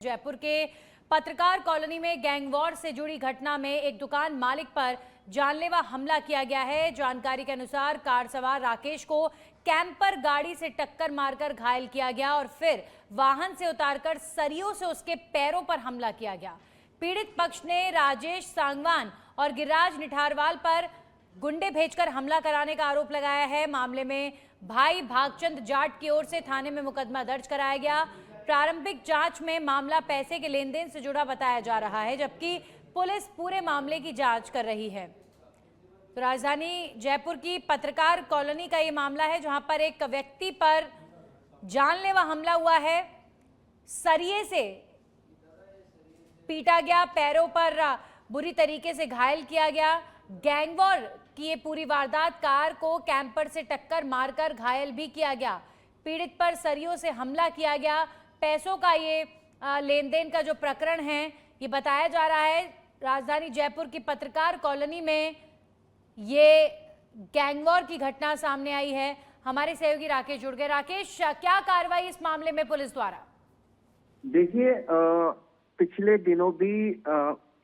जयपुर के पत्रकार कॉलोनी में गैंग वॉर से जुड़ी घटना में एक दुकान मालिक पर जानलेवा हमला किया गया है। जानकारी के अनुसार कार सवार राकेश को कैंपर गाड़ी से टक्कर मारकर घायल किया गया और फिर वाहन से उतारकर सरियों से उसके पैरों पर हमला किया गया। पीड़ित पक्ष ने राजेश सांगवान और गिरिराज निठारवाल पर गुंडे भेजकर हमला कराने का आरोप लगाया है। मामले में भाई भागचंद जाट की ओर से थाने में मुकदमा दर्ज कराया गया। प्रारंभिक जांच में मामला पैसे के लेन देन से जुड़ा बताया जा रहा है, जबकि पुलिस पूरे मामले की जांच कर रही है। तो राजधानी जयपुर की पत्रकार कॉलोनी का ये मामला है, जहां पर एक व्यक्ति पर जानलेवा हमला हुआ है। सरिये से पीटा गया, पैरों पर बुरी तरीके से घायल किया गया। गैंगवॉर की ये पूरी वारदात, कार को कैंपर से टक्कर मारकर घायल भी किया गया। पीड़ित पर सरियों से हमला किया गया। पैसों का ये लेन देन का जो प्रकरण है, ये बताया जा रहा है। राजधानी जयपुर की पत्रकार कॉलोनी में ये गैंगवॉर की घटना सामने आई है। हमारे सहयोगी राकेश जुड़ गए। राकेश, क्या कार्रवाई इस मामले में पुलिस द्वारा? देखिए, पिछले दिनों भी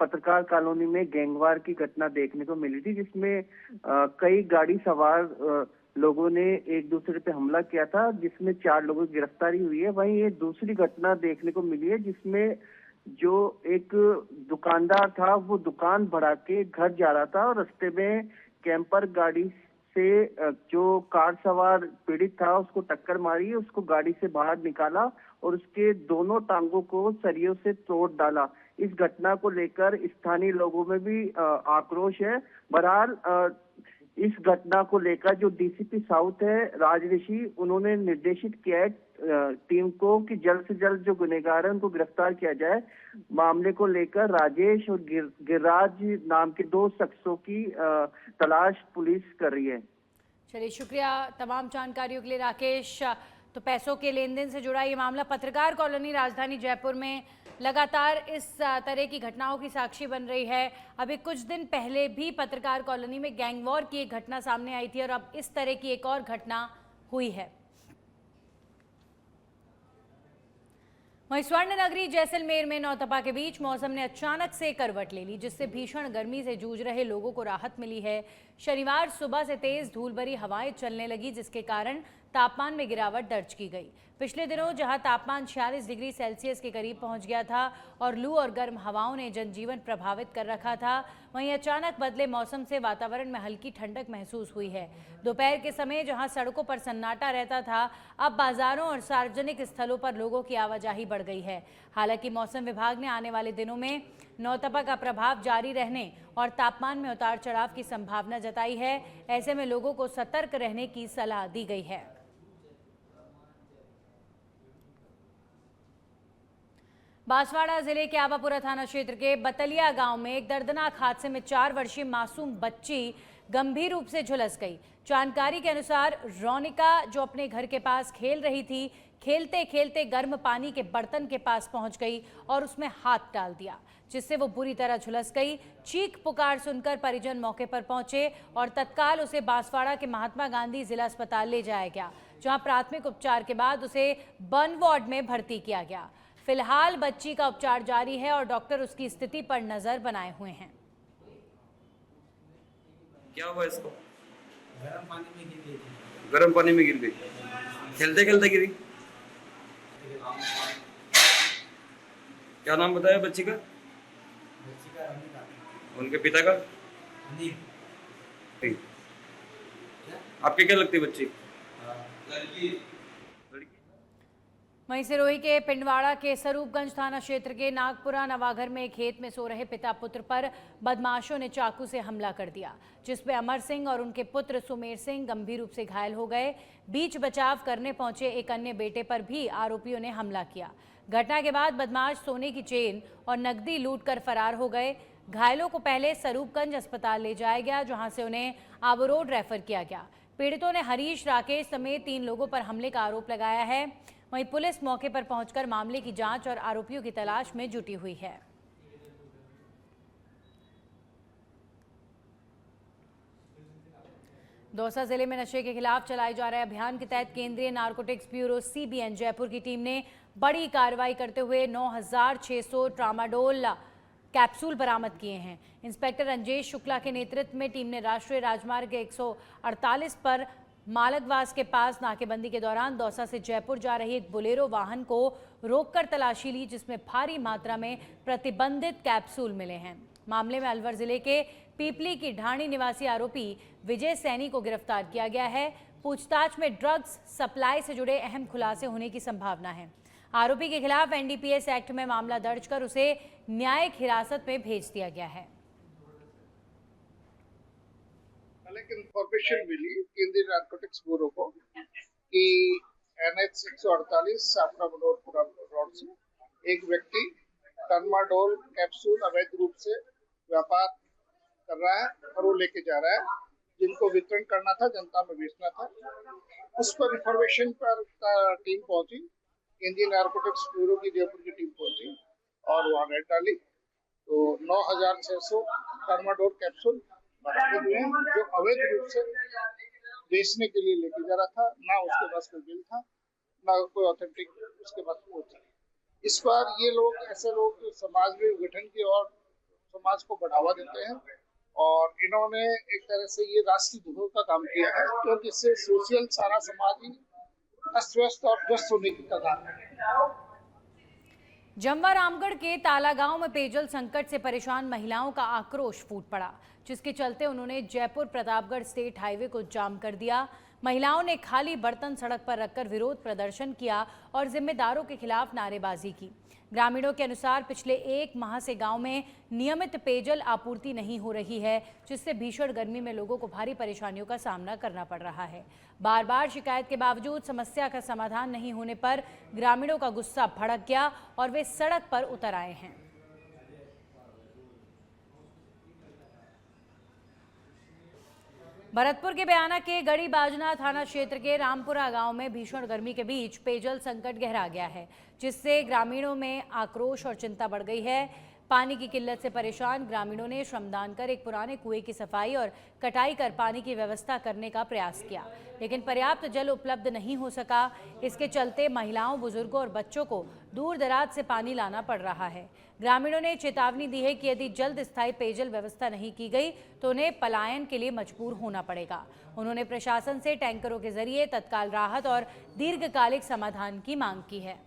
पत्रकार कॉलोनी में गैंगवार की घटना देखने को मिली थी, जिसमें कई गाड़ी सवार लोगों ने एक दूसरे पे हमला किया था, जिसमें 4 लोगों की गिरफ्तारी हुई है। वहीं ये दूसरी घटना देखने को मिली है, जिसमें जो एक दुकानदार था वो दुकान बढ़ा के घर जा रहा था और रास्ते में कैंपर गाड़ी से जो कार सवार पीड़ित था उसको टक्कर मारी, उसको गाड़ी से बाहर निकाला और उसके दोनों टांगों को सरियों से तोड़ डाला। इस घटना को लेकर स्थानीय लोगों में भी आक्रोश है। बहरहाल इस घटना को लेकर जो डीसीपी साउथ है राज ऋषि, उन्होंने निर्देशित किया है टीम को कि जल्द से जल्द जो गुनहगार हैं उनको गिरफ्तार किया जाए। मामले को लेकर राजेश और गिरिराज नाम के 2 शख्सों की तलाश पुलिस कर रही है। चलिए, शुक्रिया तमाम जानकारियों के लिए राकेश। तो पैसों के लेन देन से जुड़ा ये मामला, पत्रकार कॉलोनी राजधानी जयपुर में लगातार इस तरह की घटनाओं की साक्षी बन रही है। अभी कुछ दिन पहले भी पत्रकार कॉलोनी में गैंगवॉर की एक घटना सामने आई थी और अब इस तरह की एक और घटना हुई है। वहीं स्वर्ण नगरी जैसलमेर में नौतपा के बीच मौसम ने अचानक से करवट ले ली, जिससे भीषण गर्मी से जूझ रहे लोगों को राहत मिली है। शनिवार सुबह से तेज धूल भरी हवाएं चलने लगी, जिसके कारण तापमान में गिरावट दर्ज की गई। पिछले दिनों जहां तापमान 46 डिग्री सेल्सियस के करीब पहुंच गया था और लू और गर्म हवाओं ने जनजीवन प्रभावित कर रखा था, वहीं अचानक बदले मौसम से वातावरण में हल्की ठंडक महसूस हुई है। दोपहर के समय जहां सड़कों पर सन्नाटा रहता था, अब बाजारों और सार्वजनिक स्थलों पर लोगों की आवाजाही बढ़ गई है। हालांकि मौसम विभाग ने आने वाले दिनों में नौतपा का प्रभाव जारी रहने और तापमान में उतार चढ़ाव की संभावना जताई है। ऐसे में लोगों को सतर्क रहने की सलाह दी गई है। बांसवाड़ा जिले के आवापुरा थाना क्षेत्र के बतलिया गांव में एक दर्दनाक हादसे में 4 वर्षीय मासूम बच्ची गंभीर रूप से झुलस गई। जानकारी के अनुसार रोनिका, जो अपने घर के पास खेल रही थी, खेलते खेलते गर्म पानी के बर्तन के पास पहुंच गई और उसमें हाथ डाल दिया, जिससे वो बुरी तरह झुलस गई। चीख पुकार सुनकर परिजन मौके पर पहुंचे और तत्काल उसे बांसवाड़ा के महात्मा गांधी जिला अस्पताल ले जाया गया, जहां प्राथमिक उपचार के बाद उसे बर्न वार्ड में भर्ती किया गया। फिलहाल बच्ची का उपचार जारी है और डॉक्टर उसकी स्थिति पर नजर बनाए हुए हैं। क्या हुआ इसको? गर्म पानी में गिर गई। खेलते खेलते गिरी। क्या नाम बताया बच्ची का? उनके पिता का? आपके क्या लगती बच्ची? लड़की। वहीं सिरोही के पिंडवाड़ा के स्वरूपगंज थाना क्षेत्र के नागपुरा नवाघर में खेत में सो रहे पिता पुत्र पर बदमाशों ने चाकू से हमला कर दिया, जिसमें अमर सिंह और उनके पुत्र सुमेर सिंह गंभीर रूप से घायल हो गए। बीच बचाव करने पहुंचे एक अन्य बेटे पर भी आरोपियों ने हमला किया। घटना के बाद बदमाश सोने की चेन और नकदी लूटकर फरार हो गए। घायलों को पहले स्वरूपगंज अस्पताल ले जाया गया, जहां से उन्हें आबू रोड रेफर किया गया। पीड़ितों ने हरीश, राकेश समेत 3 लोगों पर हमले का आरोप लगाया है। वहीं पुलिस मौके पर पहुंचकर मामले की जांच और आरोपियों की तलाश में जुटी हुई है। दौसा जिले में नशे के खिलाफ चलाए जा रहे अभियान के तहत केंद्रीय नारकोटिक्स ब्यूरो सीबीएन जयपुर की टीम ने बड़ी कार्रवाई करते हुए 9,600 ट्रामाडोल कैप्सूल बरामद किए हैं। इंस्पेक्टर रंजेश शुक्ला के नेतृत्व में टीम ने राष्ट्रीय राजमार्ग 148 पर मालकवास के पास नाकेबंदी के दौरान दौसा से जयपुर जा रही एक बोलेरो वाहन को रोककर तलाशी ली, जिसमें भारी मात्रा में प्रतिबंधित कैप्सूल मिले हैं। मामले में अलवर जिले के पीपली की ढाणी निवासी आरोपी विजय सैनी को गिरफ्तार किया गया है। पूछताछ में ड्रग्स सप्लाई से जुड़े अहम खुलासे होने की संभावना है। आरोपी के खिलाफ एनडीपीएस एक्ट में मामला दर्ज कर उसे न्यायिक हिरासत में भेज दिया गया है। एक इंफॉर्मेशन मिली केंद्रीय नारकोटिक्स ब्यूरो को कि NH 148 साफरा रोड से एक व्यक्ति टर्माडोल कैप्सूल अवैध रूप से व्यापार कर रहा है और वो लेके जा रहा है, जिनको वितरण करना था, जनता में बेचना था। उस पर इंफॉर्मेशन पर टीम पहुंची, केंद्रीय नारकोटिक्स ब्यूरो की जयपुर की टीम पहुंची और वहां रेड डाली तो 9,600 टर्माडोल कैप्सूल बरामद हुए हैं, जो अवैध रूप से बेचने के लिए लेके जा रहा था। ना उसके पास कोई बिल था, ना कोई ऑथेंटिक उसके पास वो था। इस बार ये लोग ऐसे लोग जो समाज में विघटन की और समाज को बढ़ावा देते हैं और इन्होंने एक तरह से ये राष्ट्रीय धरोहर का काम किया है, क्योंकि इससे सोशल सारा समाज ही अस्त व्यस्त और ग्रस्त होने की कगार है। जमवा रामगढ़ के ताला गांव में पेयजल संकट से परेशान महिलाओं का आक्रोश फूट पड़ा, जिसके चलते उन्होंने जयपुर प्रतापगढ़ स्टेट हाईवे को जाम कर दिया। महिलाओं ने खाली बर्तन सड़क पर रखकर विरोध प्रदर्शन किया और जिम्मेदारों के खिलाफ नारेबाजी की। ग्रामीणों के अनुसार पिछले 1 माह से गांव में नियमित पेयजल आपूर्ति नहीं हो रही है, जिससे भीषण गर्मी में लोगों को भारी परेशानियों का सामना करना पड़ रहा है। बार बार शिकायत के बावजूद समस्या का समाधान नहीं होने पर ग्रामीणों का गुस्सा भड़क गया और वे सड़क पर उतर आए हैं। भरतपुर के बयाना के गड़ी बाजना थाना क्षेत्र के रामपुरा गांव में भीषण गर्मी के बीच पेयजल संकट गहरा गया है, जिससे ग्रामीणों में आक्रोश और चिंता बढ़ गई है। पानी की किल्लत से परेशान ग्रामीणों ने श्रमदान कर एक पुराने कुएं की सफाई और कटाई कर पानी की व्यवस्था करने का प्रयास किया, लेकिन पर्याप्त जल उपलब्ध नहीं हो सका। इसके चलते महिलाओं, बुजुर्गों और बच्चों को दूर दराज से पानी लाना पड़ रहा है। ग्रामीणों ने चेतावनी दी है कि यदि जल्द स्थायी पेयजल व्यवस्था नहीं की गई तो उन्हें पलायन के लिए मजबूर होना पड़ेगा। उन्होंने प्रशासन से टैंकरों के जरिए तत्काल राहत और दीर्घकालिक समाधान की मांग की है।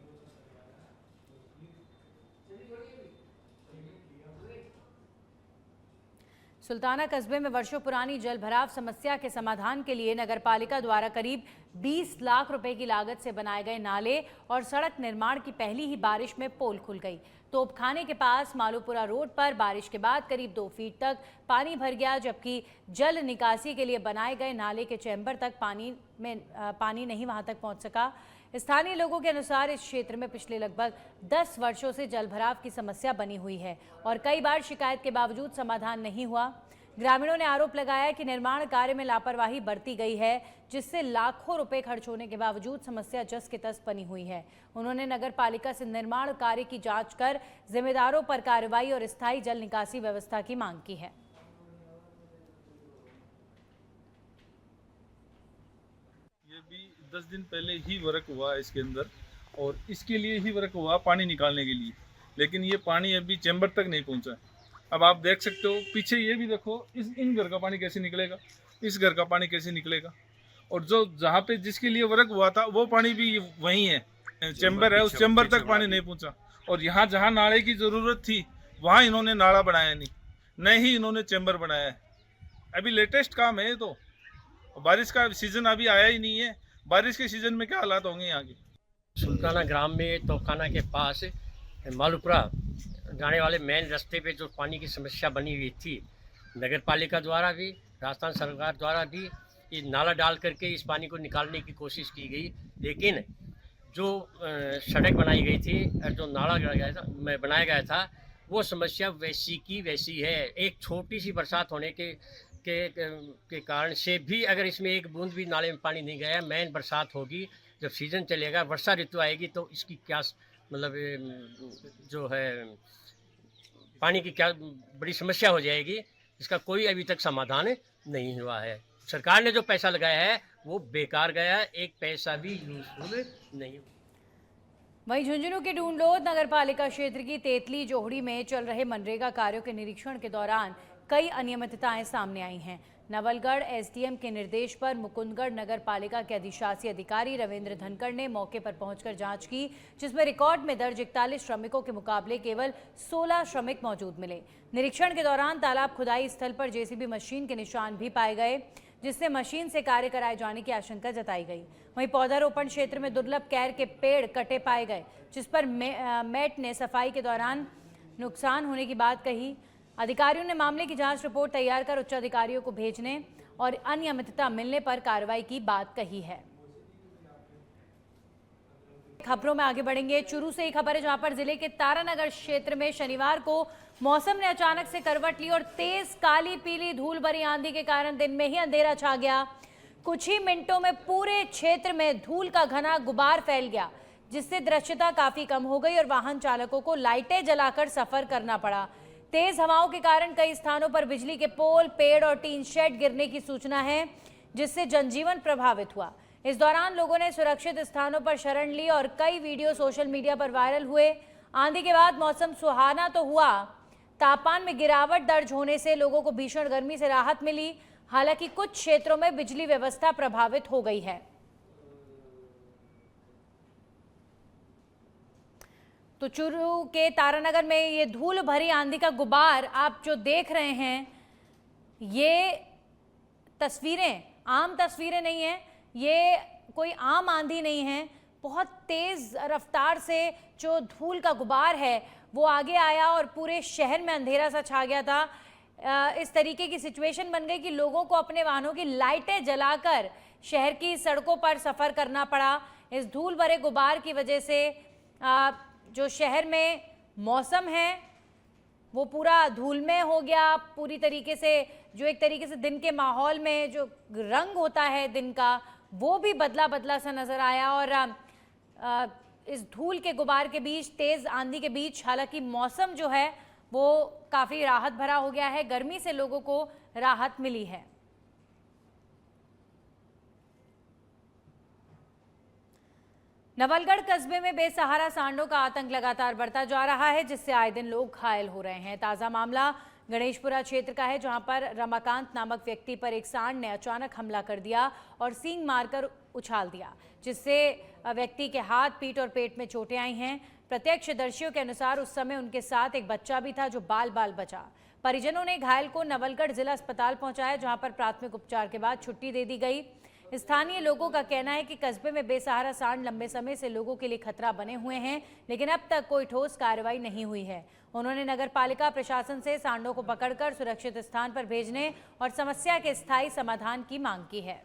सुल्ताना कस्बे में वर्षों पुरानी जल भराव समस्या के समाधान के लिए नगरपालिका द्वारा करीब 20 लाख रुपए की लागत से बनाए गए नाले और सड़क निर्माण की पहली ही बारिश में पोल खुल गई। तोपखाने के पास मालूपुरा रोड पर बारिश के बाद करीब 2 फीट तक पानी भर गया, जबकि जल निकासी के लिए बनाए गए नाले के चैम्बर तक पानी नहीं वहां तक पहुंच सका। स्थानीय लोगों के अनुसार इस क्षेत्र में पिछले लगभग 10 वर्षों से जलभराव की समस्या बनी हुई है और कई बार शिकायत के बावजूद समाधान नहीं हुआ। ग्रामीणों ने आरोप लगाया कि निर्माण कार्य में लापरवाही बरती गई है, जिससे लाखों रुपए खर्च होने के बावजूद समस्या जस के तस बनी हुई है। उन्होंने नगर पालिका से निर्माण कार्य की जांच कर जिम्मेदारों पर कार्रवाई और स्थायी जल निकासी व्यवस्था की मांग की है। ये भी 10 दिन पहले ही वर्क हुआ इसके अंदर, और इसके लिए ही वर्क हुआ पानी निकालने के लिए, लेकिन ये पानी अभी चैम्बर तक नहीं पहुंचा। अब आप देख सकते हो पीछे, ये भी देखो, इन घर का पानी कैसे निकलेगा, इस घर का पानी कैसे निकलेगा, और जो जहाँ पे जिसके लिए वर्क हुआ था वो पानी भी वहीं है, चैम्बर है, उस चैम्बर तक पानी नहीं पहुंचा। और यहाँ जहाँ नाले की ज़रूरत थी वहाँ इन्होंने नाला बनाया नहीं, न ही इन्होंने चैम्बर बनाया है। अभी लेटेस्ट काम है ये तो, बारिश का सीजन अभी आया ही नहीं है, बारिश के सीजन में क्या हालात होंगे यहाँ के। सुल्ताना ग्राम में तोपखाना के पास मालूपुरा जाने वाले मेन रास्ते पे जो पानी की समस्या बनी हुई थी, नगर पालिका द्वारा भी, राजस्थान सरकार द्वारा भी ये नाला डाल करके इस पानी को निकालने की कोशिश की गई, लेकिन जो सड़क बनाई गई थी और जो नाला बनाया गया था वो समस्या वैसी की वैसी है। एक छोटी सी बरसात होने के कारण से भी अगर इसमें एक बूंद भी नाले में पानी नहीं गया, मेन बरसात होगी, जब सीजन चलेगा, वर्षा ऋतु आएगी, तो इसकी क्या मतलब जो है पानी की क्या बड़ी समस्या हो जाएगी। इसका कोई अभी तक समाधान नहीं हुआ है। सरकार ने जो पैसा लगाया है वो बेकार गया, एक पैसा भी यूजफुल नहीं। वहीं झुंझुनू के ढूंढलोद नगरपालिका क्षेत्र की तेतली जोहड़ी में चल रहे मनरेगा कार्यों के निरीक्षण के दौरान कई अनियमितताएं सामने आई हैं। नवलगढ़ एसडीएम के निर्देश पर मुकुंदगढ़ नगर पालिका के अधिशासी अधिकारी रविंद्र धनखड़ ने मौके पर पहुंचकर जांच की, जिसमें रिकॉर्ड में दर्ज 41 श्रमिकों के मुकाबले केवल 16 श्रमिक मौजूद मिले। निरीक्षण के दौरान तालाब खुदाई स्थल पर जेसीबी मशीन के निशान भी पाए गए, जिससे मशीन से कार्य कराए जाने की आशंका जताई गई। वहीं पौधारोपण क्षेत्र में दुर्लभ कैर के पेड़ कटे पाए गए, जिस पर मेट ने सफाई के दौरान नुकसान होने की बात कही। अधिकारियों ने मामले की जांच रिपोर्ट तैयार कर उच्च अधिकारियों को भेजने और अनियमितता मिलने पर कार्रवाई की बात कही है। खबरों में आगे बढ़ेंगे। चुरू से एक खबर है, जहां पर जिले के तारानगर क्षेत्र में शनिवार को मौसम ने अचानक से करवट ली और तेज काली पीली धूल भरी आंधी के कारण दिन में ही अंधेरा छा गया। कुछ ही मिनटों में पूरे क्षेत्र में धूल का घना गुबार फैल गया, जिससे दृश्यता काफी कम हो गई और वाहन चालकों को लाइटें जलाकर सफर करना पड़ा। तेज हवाओं के कारण कई स्थानों पर बिजली के पोल, पेड़ और टीन शेड गिरने की सूचना है, जिससे जनजीवन प्रभावित हुआ। इस दौरान लोगों ने सुरक्षित स्थानों पर शरण ली और कई वीडियो सोशल मीडिया पर वायरल हुए। आंधी के बाद मौसम सुहाना तो हुआ, तापमान में गिरावट दर्ज होने से लोगों को भीषण गर्मी से राहत मिली। हालांकि कुछ क्षेत्रों में बिजली व्यवस्था प्रभावित हो गई है। तो चूरू के तारानगर में ये धूल भरी आंधी का गुबार आप जो देख रहे हैं, ये तस्वीरें आम तस्वीरें नहीं हैं, ये कोई आम आंधी नहीं है। बहुत तेज रफ्तार से जो धूल का गुबार है वो आगे आया और पूरे शहर में अंधेरा सा छा गया था। इस तरीके की सिचुएशन बन गई कि लोगों को अपने वाहनों की लाइटें जलाकर शहर की सड़कों पर सफर करना पड़ा। इस धूल भरे गुबार की वजह से जो शहर में मौसम है वो पूरा धूलमय हो गया। पूरी तरीके से जो एक तरीके से दिन के माहौल में जो रंग होता है दिन का, वो भी बदला बदला सा नजर आया। और इस धूल के गुबार के बीच, तेज आंधी के बीच, हालांकि मौसम जो है वो काफी राहत भरा हो गया है। गर्मी से लोगों को राहत मिली है। नवलगढ़ कस्बे में बेसहारा सांडों का आतंक लगातार बढ़ता जा रहा है, जिससे आए दिन लोग घायल हो रहे हैं। ताजा मामला गणेशपुरा क्षेत्र का है, जहां पर रमाकांत नामक व्यक्ति पर एक सांड ने अचानक हमला कर दिया और सींग मारकर उछाल दिया, जिससे व्यक्ति के हाथ, पीठ और पेट में चोटें आई हैं। प्रत्यक्षदर्शियों के अनुसार उस समय उनके साथ एक बच्चा भी था जो बाल बाल बचा। परिजनों ने घायल को नवलगढ़ जिला अस्पताल पहुंचाया, जहां पर प्राथमिक उपचार के बाद छुट्टी दे दी गई। स्थानीय लोगों का कहना है कि कस्बे में बेसहारा सांड लंबे समय से लोगों के लिए खतरा बने हुए हैं, लेकिन अब तक कोई ठोस कार्रवाई नहीं हुई है। उन्होंने नगर पालिका प्रशासन से सांडों को पकड़कर सुरक्षित स्थान पर भेजने और समस्या के स्थायी समाधान की मांग की है।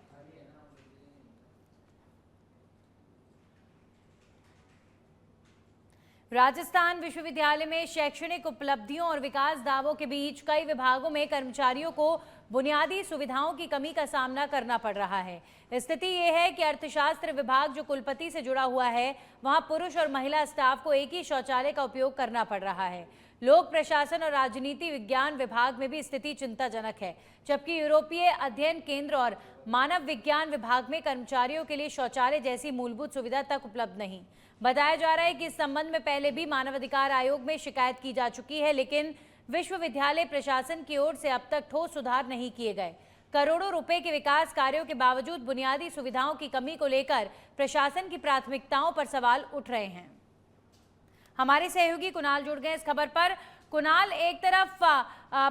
राजस्थान विश्वविद्यालय में शैक्षणिक उपलब्धियों और विकास दावों के बीच कई विभागों में कर्मचारियों को बुनियादी सुविधाओं की कमी का सामना करना पड़ रहा है। स्थिति ये है कि अर्थशास्त्र विभाग जो कुलपति से जुड़ा हुआ है, वहां पुरुष और महिला स्टाफ को एक ही शौचालय का उपयोग करना पड़ रहा है। लोक प्रशासन और राजनीति विज्ञान विभाग में भी स्थिति चिंताजनक है, जबकि यूरोपीय अध्ययन केंद्र और मानव विज्ञान विभाग में कर्मचारियों के लिए शौचालय जैसी मूलभूत सुविधा तक उपलब्ध नहीं। बताया जा रहा है कि इस संबंध में पहले भी मानवाधिकार आयोग में शिकायत की जा चुकी है, लेकिन विश्वविद्यालय प्रशासन की ओर से अब तक ठोस सुधार नहीं किए गए। करोड़ों रुपए के विकास कार्यों के बावजूद बुनियादी सुविधाओं की कमी को लेकर प्रशासन की प्राथमिकताओं पर सवाल उठ रहे हैं। हमारे सहयोगी कुणाल जुड़ गए इस खबर पर। कुणाल, एक तरफ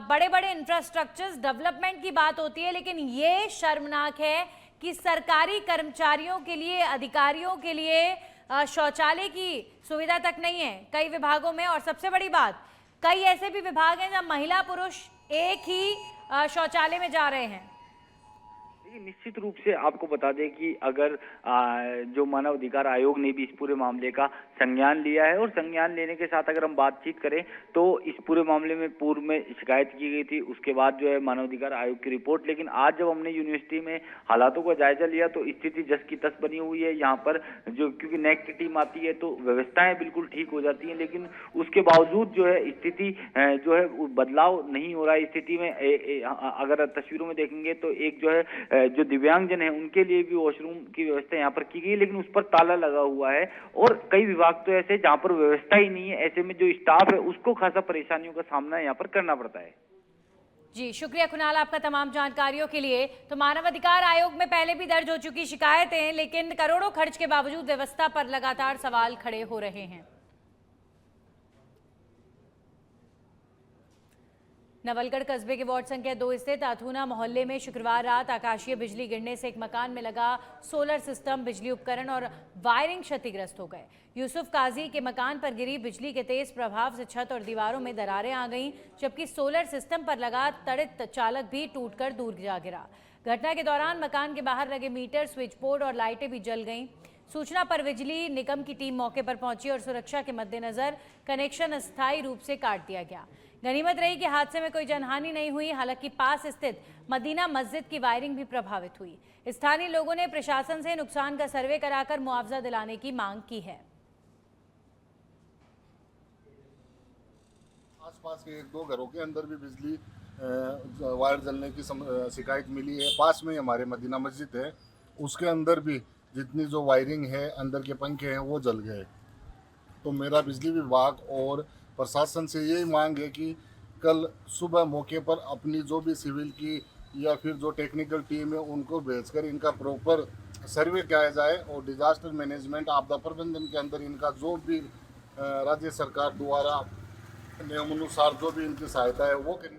बड़े बड़े इंफ्रास्ट्रक्चर्स डेवलपमेंट की बात होती है, लेकिन ये शर्मनाक है कि सरकारी कर्मचारियों के लिए, अधिकारियों के लिए शौचालय की सुविधा तक नहीं है कई विभागों में। और सबसे बड़ी बात, कई ऐसे भी विभाग हैं जहां महिला पुरुष एक ही शौचालय में जा रहे हैं। निश्चित रूप से आपको बता दें कि अगर जो मानव अधिकार आयोग ने भी इस पूरे मामले का संज्ञान लिया है, और संज्ञान लेने के साथ अगर हम बातचीत करें तो इस पूरे मामले में पूर्व में शिकायत की गई थी, उसके बाद जो है मानव अधिकार आयोग की रिपोर्ट। लेकिन आज जब हमने यूनिवर्सिटी में हालातों का जायजा लिया तो स्थिति जस की तस बनी हुई है। यहाँ पर जो, क्योंकि नेक की टीम आती है तो व्यवस्थाएं बिल्कुल ठीक हो जाती हैं, लेकिन उसके बावजूद जो है स्थिति जो है बदलाव नहीं हो रहा है। स्थिति में अगर तस्वीरों में देखेंगे तो एक जो है जो दिव्यांगजन है उनके लिए भी वॉशरूम की व्यवस्था यहाँ पर की गई, लेकिन उस पर ताला लगा हुआ है। और कई विभाग तो ऐसे जहाँ पर व्यवस्था ही नहीं है, ऐसे में जो स्टाफ है उसको खासा परेशानियों का सामना यहाँ पर करना पड़ता है। जी शुक्रिया कुणाल आपका तमाम जानकारियों के लिए। तो मानव अधिकार आयोग में पहले भी दर्ज हो चुकी शिकायतें, लेकिन करोड़ों खर्च के बावजूद व्यवस्था पर लगातार सवाल खड़े हो रहे हैं। नवलगढ़ कस्बे के वार्ड संख्या 2 स्थित अथूना मोहल्ले में शुक्रवार रात आकाशीय बिजली गिरने से एक मकान में लगा सोलर सिस्टम, बिजली उपकरण और वायरिंग क्षतिग्रस्त हो गए। यूसुफ काजी के मकान पर गिरी बिजली के तेज प्रभाव से छत और दीवारों में दरारें आ गईं, जबकि सोलर सिस्टम पर लगा तड़ित चालक भी टूटकर दूर जा गिरा। घटना के दौरान मकान के बाहर लगे मीटर, स्विच बोर्ड और लाइटें भी जल गईं। सूचना पर बिजली निगम की टीम मौके पर पहुंची और सुरक्षा के मद्देनजर कनेक्शन अस्थायी रूप से काट दिया गया। गनीमत रही कि हादसे में कोई जनहानि नहीं हुई। हालांकि पास स्थित मदीना मस्जिद की वायरिंग भी प्रभावित हुई। स्थानीय लोगों ने प्रशासन से नुकसान का सर्वे कराकर मुआवजा दिलाने की मांग की है। आसपास के 1-2 घरों के अंदर भी बिजली वायर जलने की शिकायत मिली है। पास में हमारे मदीना मस्जिद है, उसके अंदर भी जितनी जो वायरिंग है, अंदर के पंखे हैं, वो जल गए। तो मेरा बिजली विभाग और प्रशासन से यही मांग है कि कल सुबह मौके पर अपनी जो भी सिविल की या फिर जो टेक्निकल टीम है उनको भेजकर इनका प्रॉपर सर्वे किया जाए और डिजास्टर मैनेजमेंट, आपदा प्रबंधन के अंदर इनका जो भी राज्य सरकार द्वारा नियमानुसार जो भी इनकी सहायता है वो करें।